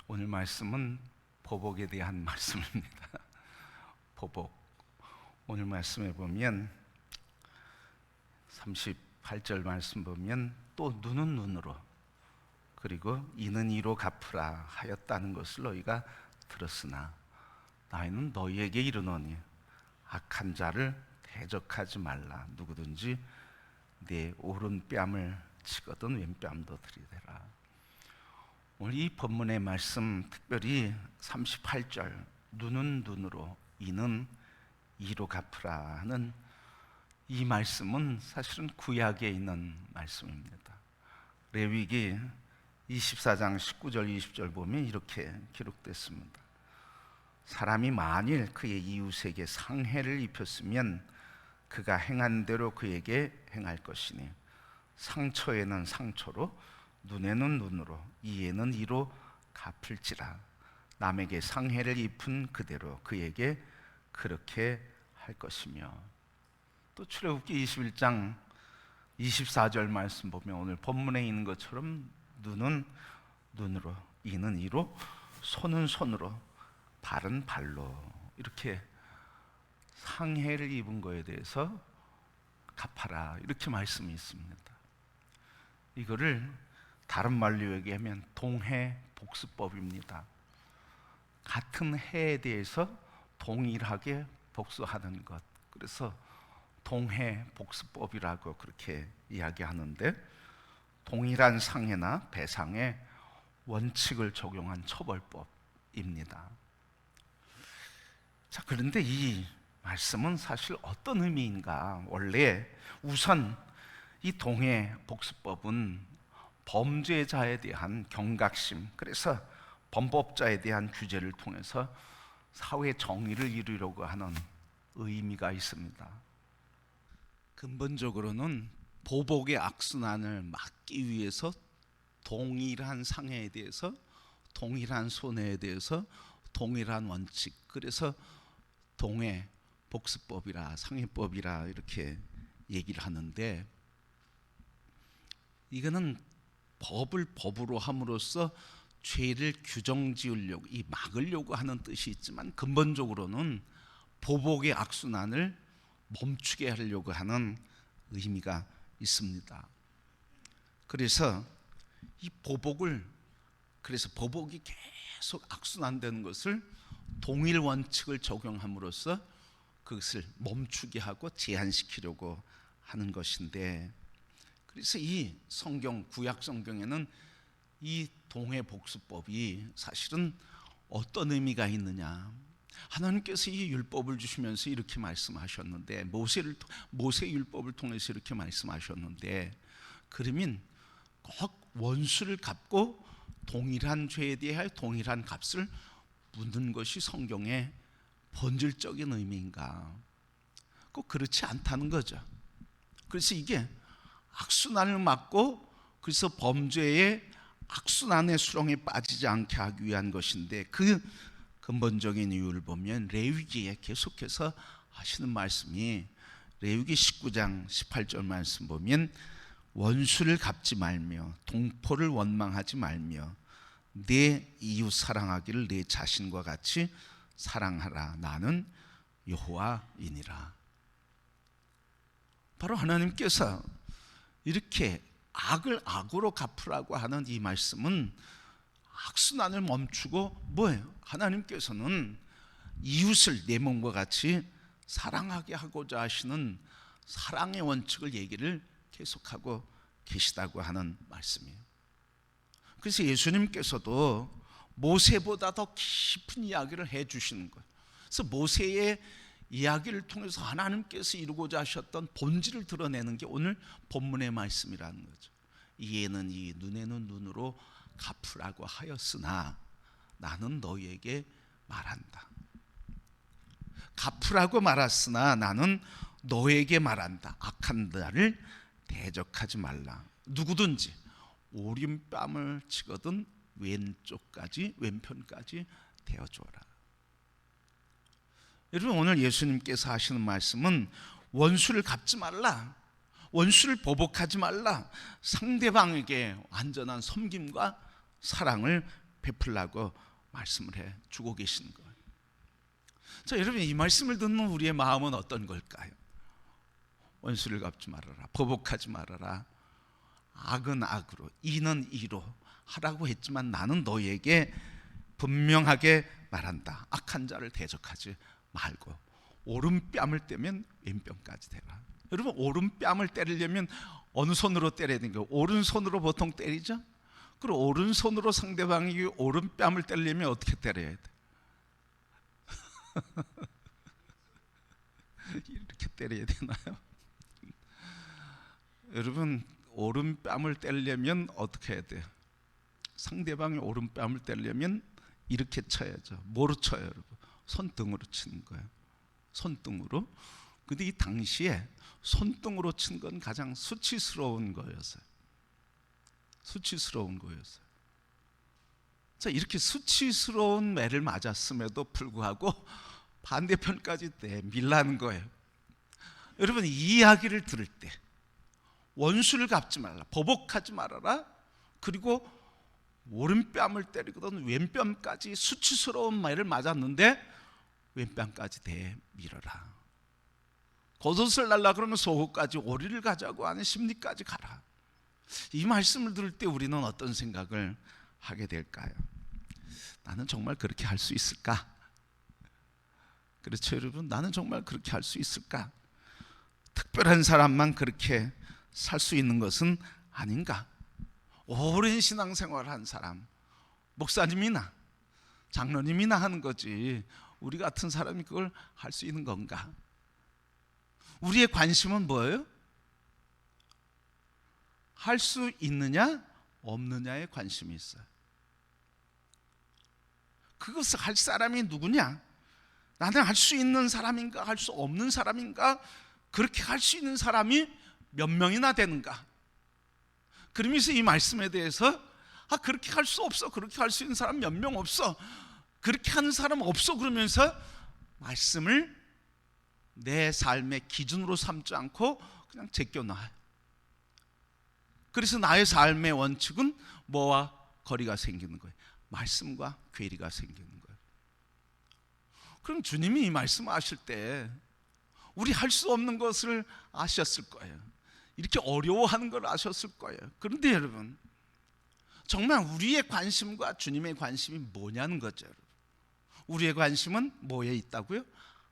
오늘 말씀은 보복에 대한 말씀입니다. 보복. 오늘 말씀에 보면 38절 말씀 보면 또 눈은 눈으로 그리고 이는 이로 갚으라 하였다는 것을 너희가 들었으나 나이는 너희에게 이르노니 악한 자를 대적하지 말라. 누구든지 내 오른뺨을 치거든 왼뺨도 들이대라. 오늘 이 본문의 말씀, 특별히 38절 눈은 눈으로 이는 이로 갚으라 하는 이 말씀은 사실은 구약에 있는 말씀입니다. 레위기 24장 19절 20절 보면 이렇게 기록됐습니다. 사람이 만일 그의 이웃에게 상해를 입혔으면 그가 행한 대로 그에게 행할 것이니 상처에는 상처로 눈에는 눈으로 이에는 이로 갚을지라. 남에게 상해를 입은 그대로 그에게 그렇게 할 것이며. 또 출애굽기 21장 24절 말씀 보면 오늘 본문에 있는 것처럼 눈은 눈으로 이는 이로 손은 손으로 발은 발로 이렇게 상해를 입은 거에 대해서 갚아라 이렇게 말씀이 있습니다. 이거를 다른 말로 얘기하면 동해복수법입니다. 같은 해에 대해서 동일하게 복수하는 것, 그래서 동해복수법이라고 그렇게 이야기하는데, 동일한 상해나 배상의 원칙을 적용한 처벌법입니다. 자, 그런데 이 말씀은 사실 어떤 의미인가? 원래 우선 이 동해복수법은 범죄자에 대한 경각심, 그래서 범법자에 대한 규제를 통해서 사회 정의를 이루려고 하는 의미가 있습니다. 근본적으로는 보복의 악순환을 막기 위해서 동일한 상해에 대해서, 동일한 손해에 대해서 동일한 원칙, 그래서 동해복수법이라 상해법이라 이렇게 얘기를 하는데, 이거는 법을 법으로 함으로써 죄를 규정 지으려고, 이 막으려고 하는 뜻이 있지만 근본적으로는 보복의 악순환을 멈추게 하려고 하는 의미가 있습니다. 그래서 이 보복을, 그래서 보복이 계속 악순환되는 것을 동일 원칙을 적용함으로써 그것을 멈추게 하고 제한시키려고 하는 것인데, 그래서 이 성경, 구약 성경에는 이 동해복수법이 사실은 어떤 의미가 있느냐, 하나님께서 이 율법을 주시면서 이렇게 말씀하셨는데, 모세 율법을 통해서 이렇게 말씀하셨는데, 그러면 꼭 원수를 갚고 동일한 죄에 대하여 동일한 값을 묻는 것이 성경의 본질적인 의미인가? 꼭 그렇지 않다는 거죠. 그래서 이게 악순환을 막고, 그래서 범죄의 악순환의 수렁에 빠지지 않게 하기 위한 것인데, 그 근본적인 이유를 보면 레위기에 계속해서 하시는 말씀이, 레위기 19장 18절 말씀 보면 원수를 갚지 말며 동포를 원망하지 말며 내 이웃 사랑하기를 내 자신과 같이 사랑하라. 나는 여호와이니라. 바로 하나님께서 이렇게 악을 악으로 갚으라고 하는 이 말씀은 악순환을 멈추고 뭐예요? 하나님께서는 이웃을 내 몸과 같이 사랑하게 하고자 하시는 사랑의 원칙을 얘기를 계속하고 계시다고 하는 말씀이에요. 그래서 예수님께서도 모세보다 더 깊은 이야기를 해주시는 거예요. 그래서 모세의 이야기를 통해서 하나님께서 이루고자 하셨던 본질을 드러내는 게 오늘 본문의 말씀이라는 거죠. 이에는 이 눈에는 눈으로 갚으라고 하였으나 나는 너희에게 말한다. 갚으라고 말했으나 나는 너에게 말한다. 악한 자를 대적하지 말라. 누구든지 오른뺨을 치거든 왼편까지 대어주어라. 여러분, 오늘 예수님께서 하시는 말씀은 원수를 갚지 말라, 원수를 보복하지 말라, 상대방에게 완전한 섬김과 사랑을 베풀라고 말씀을 해 주고 계시는 거예요. 자, 여러분, 이 말씀을 듣는 우리의 마음은 어떤 걸까요? 원수를 갚지 말아라, 보복하지 말아라, 악은 악으로, 이는 이로 하라고 했지만 나는 너에게 분명하게 말한다. 악한 자를 대적하지 말고 오른뺨을 떼면 왼뺨까지 대라. 여러분, 오른뺨을 때리려면 어느 손으로 때려야 되는 거예요? 오른손으로 보통 때리죠? 그리고 오른손으로 상대방이 오른뺨을 때리려면 어떻게 때려야 돼? 이렇게 때려야 되나요? 여러분, 오른뺨을 때리려면 어떻게 해야 돼요? 상대방이 오른뺨을 때리려면 이렇게 쳐야죠. 뭐로 쳐요, 여러분? 손등으로 치는 거예요. 손등으로. 근데 이 당시에 손등으로 친 건 가장 수치스러운 거였어요. 수치스러운 거였어요. 자, 이렇게 수치스러운 매를 맞았음에도 불구하고 반대편까지 내밀라는 거예요. 여러분, 이 이야기를 들을 때 원수를 갚지 말라, 보복하지 말아라, 그리고 오른뺨을 때리거든 왼뺨까지 수치스러운 말을 맞았는데 왼뺨까지 대밀어라. 겉옷을 날라 그러면 속옷까지, 오리를 가자고 하는 심리까지 가라. 이 말씀을 들을 때 우리는 어떤 생각을 하게 될까요? 나는 정말 그렇게 할 수 있을까? 그렇죠, 여러분? 나는 정말 그렇게 할 수 있을까? 특별한 사람만 그렇게 살 수 있는 것은 아닌가? 오랜 신앙생활을 한 사람, 목사님이나 장로님이나 하는 거지 우리 같은 사람이 그걸 할 수 있는 건가? 우리의 관심은 뭐예요? 할 수 있느냐 없느냐에 관심이 있어요. 그것을 할 사람이 누구냐? 나는 할 수 있는 사람인가 할 수 없는 사람인가? 그렇게 할 수 있는 사람이 몇 명이나 되는가? 그러면서 이 말씀에 대해서 그렇게 할 수 없어, 그렇게 할 수 있는 사람 몇 명 없어, 그렇게 하는 사람 없어, 그러면서 말씀을 내 삶의 기준으로 삼지 않고 그냥 제껴놔요. 그래서 나의 삶의 원칙은 뭐와 거리가 생기는 거예요? 말씀과 괴리가 생기는 거예요. 그럼 주님이 이 말씀을 하실 때 우리 할 수 없는 것을 아셨을 거예요. 이렇게 어려워하는 걸 아셨을 거예요. 그런데 여러분, 정말 우리의 관심과 주님의 관심이 뭐냐는 거죠. 여러분, 우리의 관심은 뭐에 있다고요?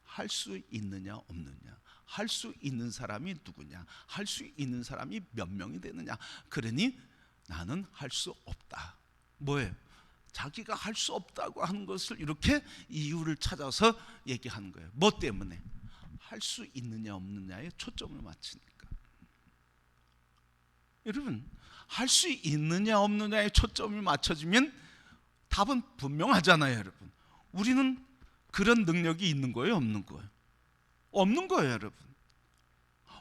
할 수 있느냐 없느냐, 할 수 있는 사람이 누구냐, 할 수 있는 사람이 몇 명이 되느냐. 그러니 나는 할 수 없다. 뭐예요? 자기가 할 수 없다고 하는 것을 이렇게 이유를 찾아서 얘기하는 거예요. 뭐 때문에? 할 수 있느냐 없느냐에 초점을 맞추니까. 여러분, 할 수 있느냐 없느냐에 초점이 맞춰지면 답은 분명하잖아요. 여러분, 우리는 그런 능력이 있는 거예요, 없는 거예요? 없는 거예요, 여러분.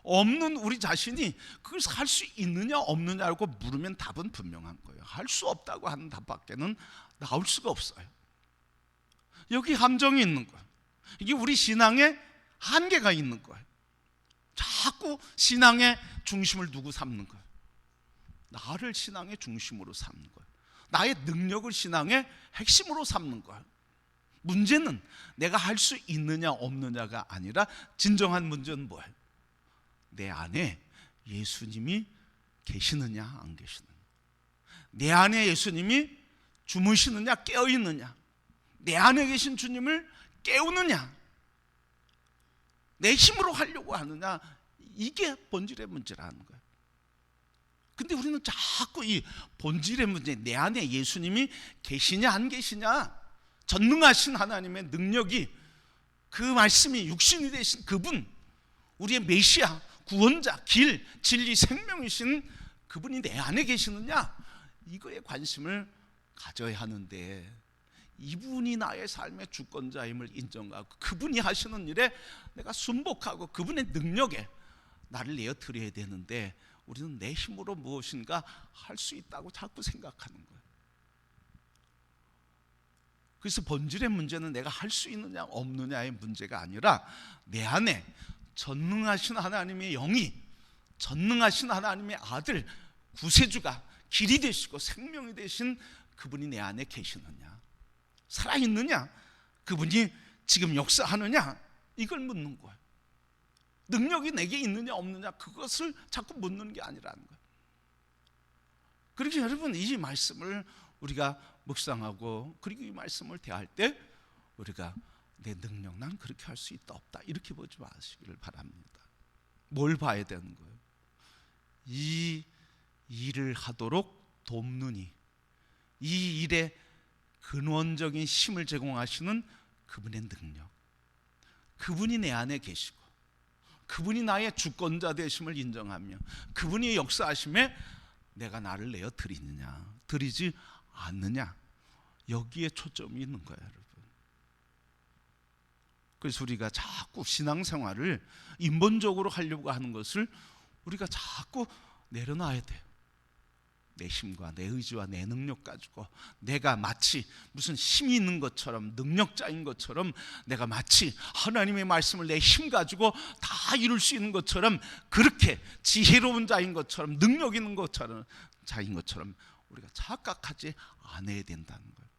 없는 우리 자신이 그것을 할 수 있느냐 없느냐고 물으면 답은 분명한 거예요. 할 수 없다고 하는 답밖에는 나올 수가 없어요. 여기 함정이 있는 거예요. 이게 우리 신앙의 한계가 있는 거예요. 자꾸 신앙의 중심을 누구 삼는 거예요? 나를 신앙의 중심으로 삼는 거예요. 나의 능력을 신앙의 핵심으로 삼는 거예요. 문제는 내가 할 수 있느냐 없느냐가 아니라 진정한 문제는 뭐예요? 내 안에 예수님이 계시느냐 안 계시느냐, 내 안에 예수님이 주무시느냐 깨어있느냐, 내 안에 계신 주님을 깨우느냐, 내 힘으로 하려고 하느냐, 이게 본질의 문제라는 거예요. 근데 우리는 자꾸 이 본질의 문제, 내 안에 예수님이 계시냐 안 계시냐, 전능하신 하나님의 능력이, 그 말씀이 육신이 되신 그분, 우리의 메시아, 구원자, 길, 진리, 생명이신 그분이 내 안에 계시느냐, 이거에 관심을 가져야 하는데, 이분이 나의 삶의 주권자임을 인정하고 그분이 하시는 일에 내가 순복하고 그분의 능력에 나를 내어 드려야 되는데, 우리는 내 힘으로 무엇인가 할 수 있다고 자꾸 생각하는 거예요. 그래서 본질의 문제는 내가 할 수 있느냐 없느냐의 문제가 아니라 내 안에 전능하신 하나님의 영이, 전능하신 하나님의 아들, 구세주가 길이 되시고 생명이 되신 그분이 내 안에 계시느냐, 살아있느냐, 그분이 지금 역사하느냐, 이걸 묻는 거예요. 능력이 내게 있느냐 없느냐, 그것을 자꾸 묻는 게 아니라는 거예요. 그렇게 여러분, 이 말씀을 우리가 묵상하고, 그리고 이 말씀을 대할 때 우리가 내 능력, 난 그렇게 할 수 있다 없다, 이렇게 보지 마시기를 바랍니다. 뭘 봐야 되는 거예요? 이 일을 하도록 돕는 이 일에 근원적인 힘을 제공하시는 그분의 능력, 그분이 내 안에 계시고, 그분이 나의 주권자 되심을 인정하며, 그분이 역사하심에 내가 나를 내어 드리느냐 드리지 않느냐, 여기에 초점이 있는 거예요, 여러분. 그래서 우리가 자꾸 신앙생활을 인본적으로 하려고 하는 것을 우리가 자꾸 내려놔야 돼요. 내 힘과 내 의지와 내 능력 가지고 내가 마치 무슨 힘이 있는 것처럼, 능력자인 것처럼, 내가 마치 하나님의 말씀을 내 힘 가지고 다 이룰 수 있는 것처럼, 그렇게 지혜로운 자인 것처럼, 능력 있는 것처럼, 자인 것처럼 우리가 착각하지 않아야 된다는 거예요.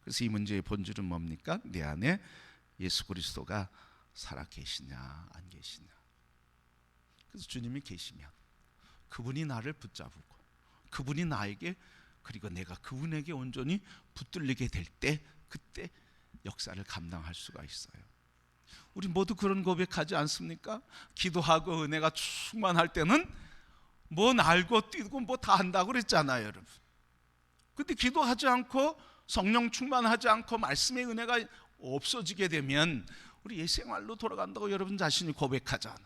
그래서 이 문제의 본질은 뭡니까? 내 안에 예수 그리스도가 살아 계시냐 안 계시냐. 그래서 주님이 계시면 그분이 나를 붙잡고, 그분이 나에게, 그리고 내가 그분에게 온전히 붙들리게 될 때, 그때 역사를 감당할 수가 있어요. 우리 모두 그런 고백하지 않습니까? 기도하고 은혜가 충만할 때는 뭐 날고 뛰고 뭐 다 한다고 그랬잖아요, 여러분. 근데 기도하지 않고 성령 충만하지 않고 말씀의 은혜가 없어지게 되면 우리 옛생활로 돌아간다고 여러분 자신이 고백하잖아.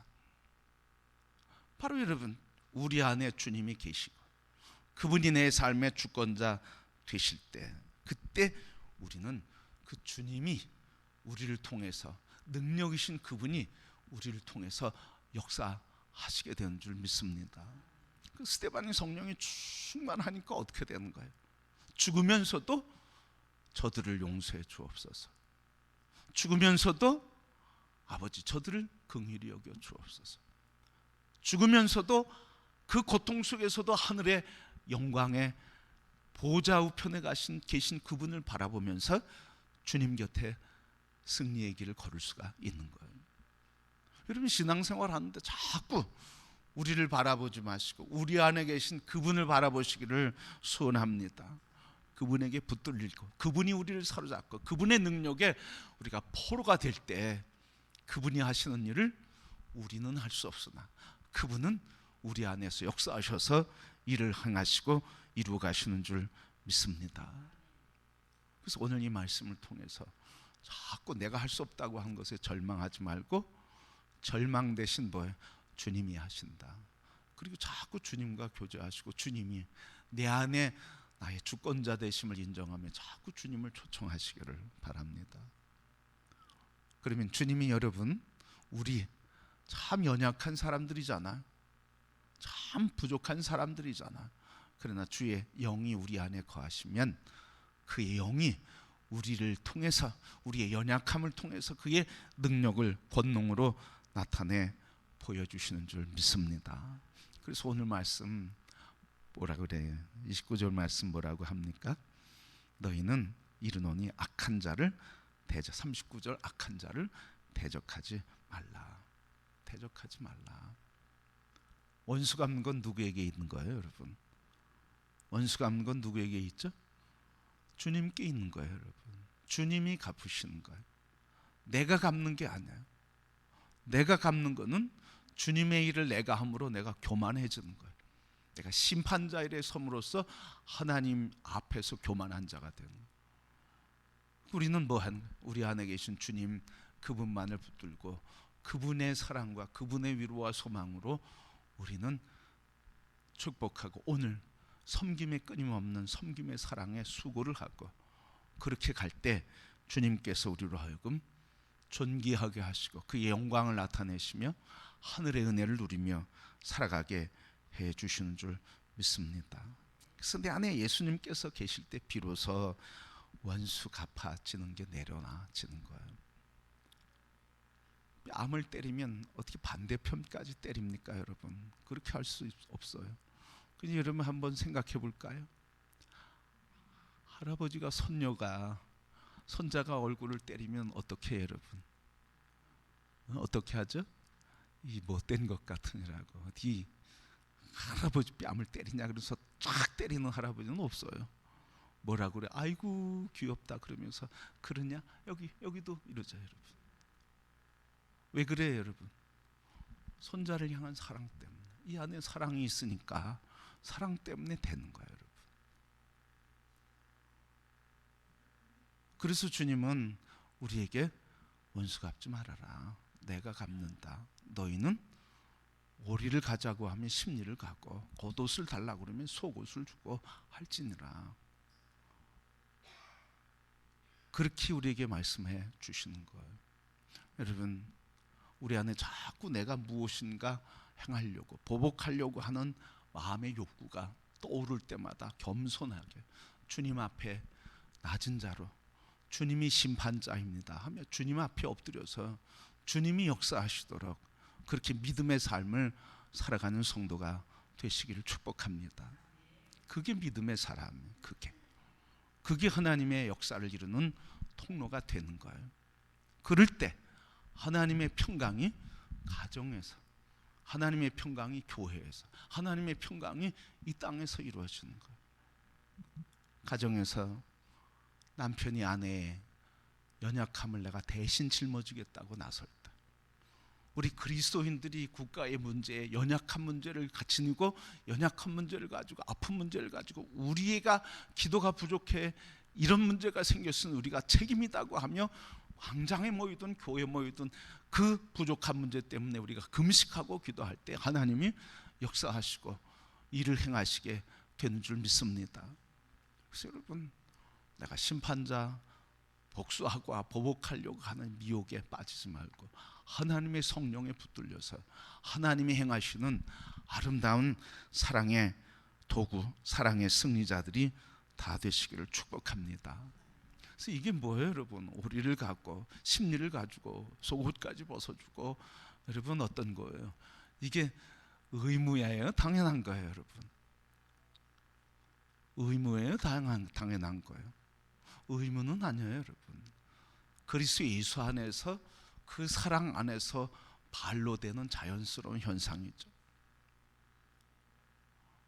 바로 여러분, 우리 안에 주님이 계시고 그분이 내 삶의 주권자 되실 때, 그때 우리는 그 주님이 우리를 통해서, 능력이신 그분이 우리를 통해서 역사하시게 되는 줄 믿습니다. 그 스데반이 성령이 충만하니까 어떻게 되는 거예요? 죽으면서도 저들을 용서해 주옵소서, 죽으면서도 아버지 저들을 긍휼히 여겨 주옵소서, 죽으면서도 그 고통 속에서도 하늘의 영광의 보좌 우편에 계신 그분을 바라보면서 주님 곁에 승리의 길을 걸을 수가 있는 거예요. 여러분, 신앙생활 하는데 자꾸 우리를 바라보지 마시고 우리 안에 계신 그분을 바라보시기를 소원합니다. 그분에게 붙들리고, 그분이 우리를 사로잡고, 그분의 능력에 우리가 포로가 될 때 그분이 하시는 일을 우리는 할 수 없으나 그분은 우리 안에서 역사하셔서 일을 행하시고 이루어 가시는 줄 믿습니다. 그래서 오늘 이 말씀을 통해서 자꾸 내가 할 수 없다고 한 것에 절망하지 말고, 절망 대신 뭐예요? 주님이 하신다. 그리고 자꾸 주님과 교제하시고 주님이 내 안에 나의 주권자 되심을 인정하며 자꾸 주님을 초청하시기를 바랍니다. 그러면 주님이, 여러분, 우리 참 연약한 사람들이잖아, 참 부족한 사람들이잖아. 그러나 주의 영이 우리 안에 거하시면 그의 영이 우리를 통해서, 우리의 연약함을 통해서 그의 능력을 권능으로 나타내 보여주시는 줄 믿습니다. 그래서 오늘 말씀 뭐라 그래요? 29절 말씀 뭐라고 합니까? 너희는 이르노니 악한 자를 39절 악한 자를 대적하지 말라. 대적하지 말라. 원수 갚는 건 누구에게 있는 거예요, 여러분? 원수 갚는 건 누구에게 있죠? 주님께 있는 거예요, 여러분. 주님이 갚으시는 거예요. 내가 갚는 게 아니에요. 내가 갚는 거는 주님의 일을 내가 함으로 내가 교만해지는 거예요. 내가 심판자 일에 섬으로써 하나님 앞에서 교만한 자가 되는 거예요. 우리는 뭐 하는 거예요? 우리 안에 계신 주님 그분만을 붙들고 그분의 사랑과 그분의 위로와 소망으로 우리는 축복하고 오늘 섬김의 끊임없는 섬김의 사랑에 수고를 하고, 그렇게 갈 때 주님께서 우리로 하여금 존귀하게 하시고 그의 영광을 나타내시며 하늘의 은혜를 누리며 살아가게 해 주시는 줄 믿습니다. 그래서 내 안에 예수님께서 계실 때 비로소 원수 갚아지는 게 내려놔지는 거예요. 뺨을 때리면 어떻게 반대편까지 때립니까, 여러분? 그렇게 할 수 없어요. 그냥 여러분 한번 생각해 볼까요? 할아버지가 손자가 얼굴을 때리면 어떻게 해요, 여러분? 어떻게 하죠? 이 못된 것 같으니라고. 어디 할아버지 뺨을 때리냐 그래서 쫙 때리는 할아버지는 없어요. 뭐라고 그래? 아이고 귀엽다 그러면서 그러냐? 여기도 이러죠, 여러분. 왜 그래요, 여러분? 손자를 향한 사랑 때문에. 이 안에 사랑이 있으니까 사랑 때문에 되는 거예요, 여러분. 그래서 주님은 우리에게 원수 갚지 말아라. 내가 갚는다. 너희는 오리를 가자고 하면 십리를 가고 겉옷을 달라고 그러면 속옷을 주고 할지니라. 그렇게 우리에게 말씀해 주시는 거예요. 여러분, 우리 안에 자꾸 내가 무엇인가 행하려고 보복하려고 하는 마음의 욕구가 떠오를 때마다 겸손하게 주님 앞에 낮은 자로 주님이 심판자입니다 하며 주님 앞에 엎드려서 주님이 역사하시도록 그렇게 믿음의 삶을 살아가는 성도가 되시기를 축복합니다. 그게 믿음의 사람, 그게 하나님의 역사를 이루는 통로가 되는 거예요. 그럴 때 하나님의 평강이 가정에서, 하나님의 평강이 교회에서, 하나님의 평강이 이 땅에서 이루어지는 거예요. 가정에서 남편이 아내의 연약함을 내가 대신 짊어지겠다고 나설 때, 우리 그리스도인들이 국가의 문제에 연약한 문제를 가지고 연약한 문제를 가지고 아픈 문제를 가지고 우리가 기도가 부족해 이런 문제가 생겼으니 우리가 책임이다고 하며 광장에 모이든 교회에 모이든 그 부족한 문제 때문에 우리가 금식하고 기도할 때 하나님이 역사하시고 일을 행하시게 되는 줄 믿습니다. 그래서 여러분, 내가 심판자 복수하고 보복하려고 하는 미혹에 빠지지 말고 하나님의 성령에 붙들려서 하나님이 행하시는 아름다운 사랑의 도구, 사랑의 승리자들이 다 되시기를 축복합니다. 그래서 이게 뭐예요, 여러분? 오리를 갖고 십리를 가지고 속옷까지 벗어주고, 여러분 어떤 거예요? 이게 의무예요? 당연한 거예요, 여러분? 의무예요? 당연한 거예요? 의무는 아니에요, 여러분. 그리스도 예수 안에서 그 사랑 안에서 발로 되는 자연스러운 현상이죠.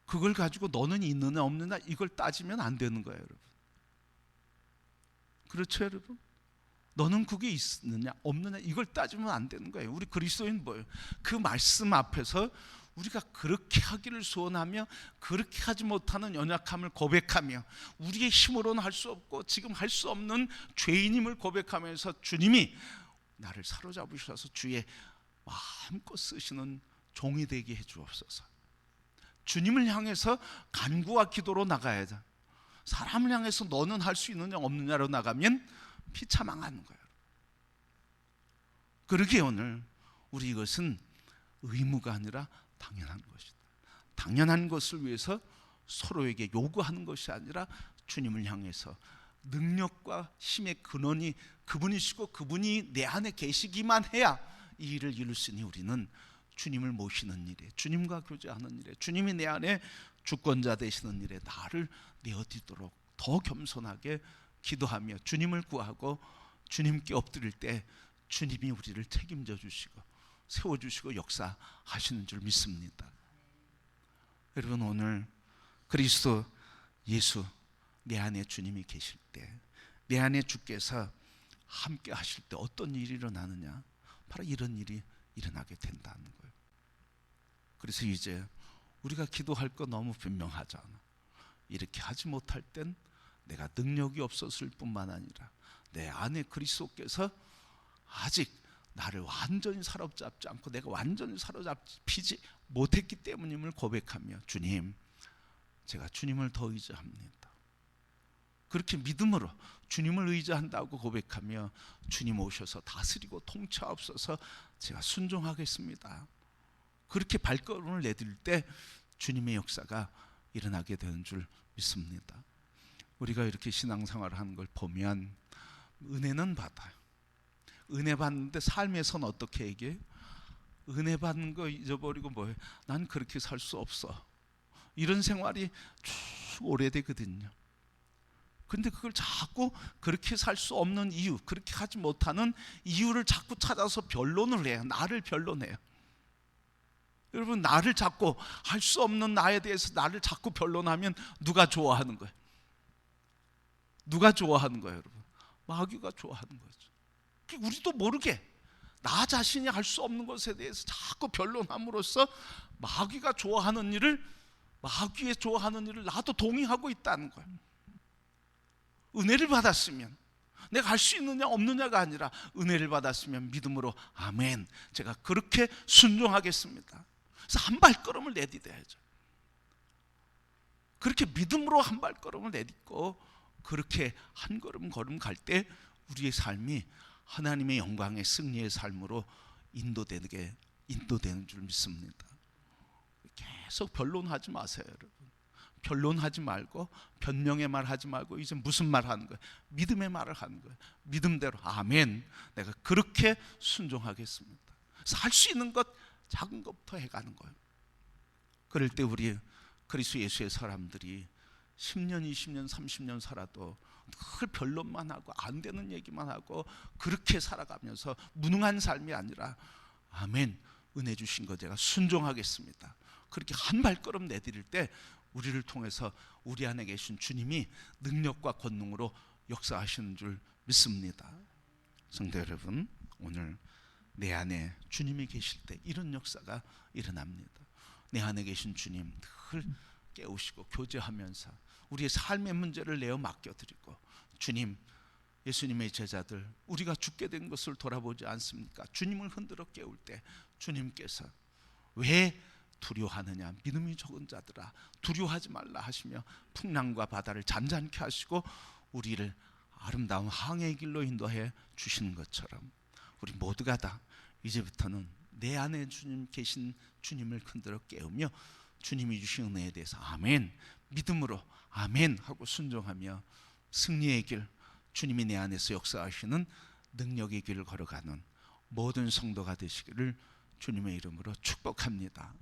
그걸 가지고 너는 있느냐 없느냐 이걸 따지면 안 되는 거예요, 여러분. 그렇죠, 여러분? 너는 그게 있느냐 없느냐 이걸 따지면 안 되는 거예요. 우리 그리스도인 뭐예요? 그 말씀 앞에서 우리가 그렇게 하기를 소원하며 그렇게 하지 못하는 연약함을 고백하며 우리의 힘으로는 할 수 없고 지금 할 수 없는 죄인임을 고백하면서 주님이 나를 사로잡으셔서 주의 마음껏 쓰시는 종이 되게 해주옵소서. 주님을 향해서 간구와 기도로 나가야 돼. 사람을 향해서 너는 할 수 있느냐 없느냐로 나가면 피차망하는 거예요. 그러기에 오늘 우리 이것은 의무가 아니라 당연한 것이다. 당연한 것을 위해서 서로에게 요구하는 것이 아니라 주님을 향해서 능력과 힘의 근원이 그분이시고 그분이 내 안에 계시기만 해야 이 일을 이룰 수 있으니 우리는 주님을 모시는 일에, 주님과 교제하는 일에, 주님이 내 안에 주권자 되시는 일에 나를 내어드리도록 더 겸손하게 기도하며 주님을 구하고 주님께 엎드릴 때 주님이 우리를 책임져 주시고 세워주시고 역사하시는 줄 믿습니다. 여러분, 오늘 그리스도 예수 내 안에 주님이 계실 때, 내 안에 주께서 함께 하실 때 어떤 일이 일어나느냐? 바로 이런 일이 일어나게 된다는 거예요. 그래서 이제 우리가 기도할 거 너무 분명하잖아. 이렇게 하지 못할 땐 내가 능력이 없었을 뿐만 아니라 내 안에 그리스도께서 아직 나를 완전히 사로잡지 않고 내가 완전히 사로잡히지 못했기 때문임을 고백하며 주님, 제가 주님을 더 의지합니다. 그렇게 믿음으로 주님을 의지한다고 고백하며 주님 오셔서 다스리고 통치하옵소서, 제가 순종하겠습니다. 그렇게 발걸음을 내딜 때 주님의 역사가 일어나게 되는 줄 믿습니다. 우리가 이렇게 신앙생활을 하는 걸 보면 은혜는 받아요. 은혜 받는데 삶에서는 어떻게 얘기해요? 은혜 받는 거 잊어버리고 뭐예요? 난 그렇게 살 수 없어. 이런 생활이 쭉 오래되거든요. 근데 그걸 자꾸 그렇게 살 수 없는 이유, 그렇게 하지 못하는 이유를 자꾸 찾아서 변론을 해요. 나를 변론해요. 여러분, 나를 자꾸 할 수 없는 나에 대해서 나를 자꾸 변론하면 누가 좋아하는 거예요? 누가 좋아하는 거예요, 여러분? 마귀가 좋아하는 거죠. 우리도 모르게 나 자신이 할 수 없는 것에 대해서 자꾸 변론함으로써 마귀가 좋아하는 일을, 마귀의 좋아하는 일을 나도 동의하고 있다는 거예요. 은혜를 받았으면, 내가 할 수 있느냐 없느냐가 아니라 은혜를 받았으면 믿음으로 아멘, 제가 그렇게 순종하겠습니다. 그래서 한 발걸음을 내딛어야죠. 그렇게 믿음으로 한 발걸음을 내딛고 그렇게 한 걸음 갈 때 우리의 삶이 하나님의 영광의 승리의 삶으로 인도되는 줄 믿습니다. 계속 변론하지 마세요, 여러분. 변론하지 말고 변명의 말 하지 말고 이제 무슨 말 하는 거예요? 믿음의 말을 하는 거예요. 믿음대로 아멘, 내가 그렇게 순종하겠습니다. 그래서 할 수 있는 것, 작은 것부터 해가는 거예요. 그럴 때 우리 그리스도 예수의 사람들이 10년, 20년, 30년 살아도 늘 변론만 하고 안 되는 얘기만 하고 그렇게 살아가면서 무능한 삶이 아니라 아멘, 은혜 주신 거 제가 순종하겠습니다. 그렇게 한 발걸음 내디딜 때 우리를 통해서 우리 안에 계신 주님이 능력과 권능으로 역사하시는 줄 믿습니다. 성도 여러분, 오늘 내 안에 주님이 계실 때 이런 역사가 일어납니다. 내 안에 계신 주님 늘 깨우시고 교제하면서 우리의 삶의 문제를 내어 맡겨드리고, 주님, 예수님의 제자들 우리가 죽게 된 것을 돌아보지 않습니까? 주님을 흔들어 깨울 때 주님께서 왜 두려워하느냐, 믿음이 적은 자들아 두려워하지 말라 하시며 풍랑과 바다를 잔잔케 하시고 우리를 아름다운 항해의 길로 인도해 주시는 것처럼 우리 모두가 다 이제부터는 내 안에 주님 계신 주님을 흔들어 깨우며 주님이 주신 은혜에 대해서 아멘, 믿음으로 아멘 하고 순종하며 승리의 길, 주님이 내 안에서 역사하시는 능력의 길을 걸어가는 모든 성도가 되시기를 주님의 이름으로 축복합니다.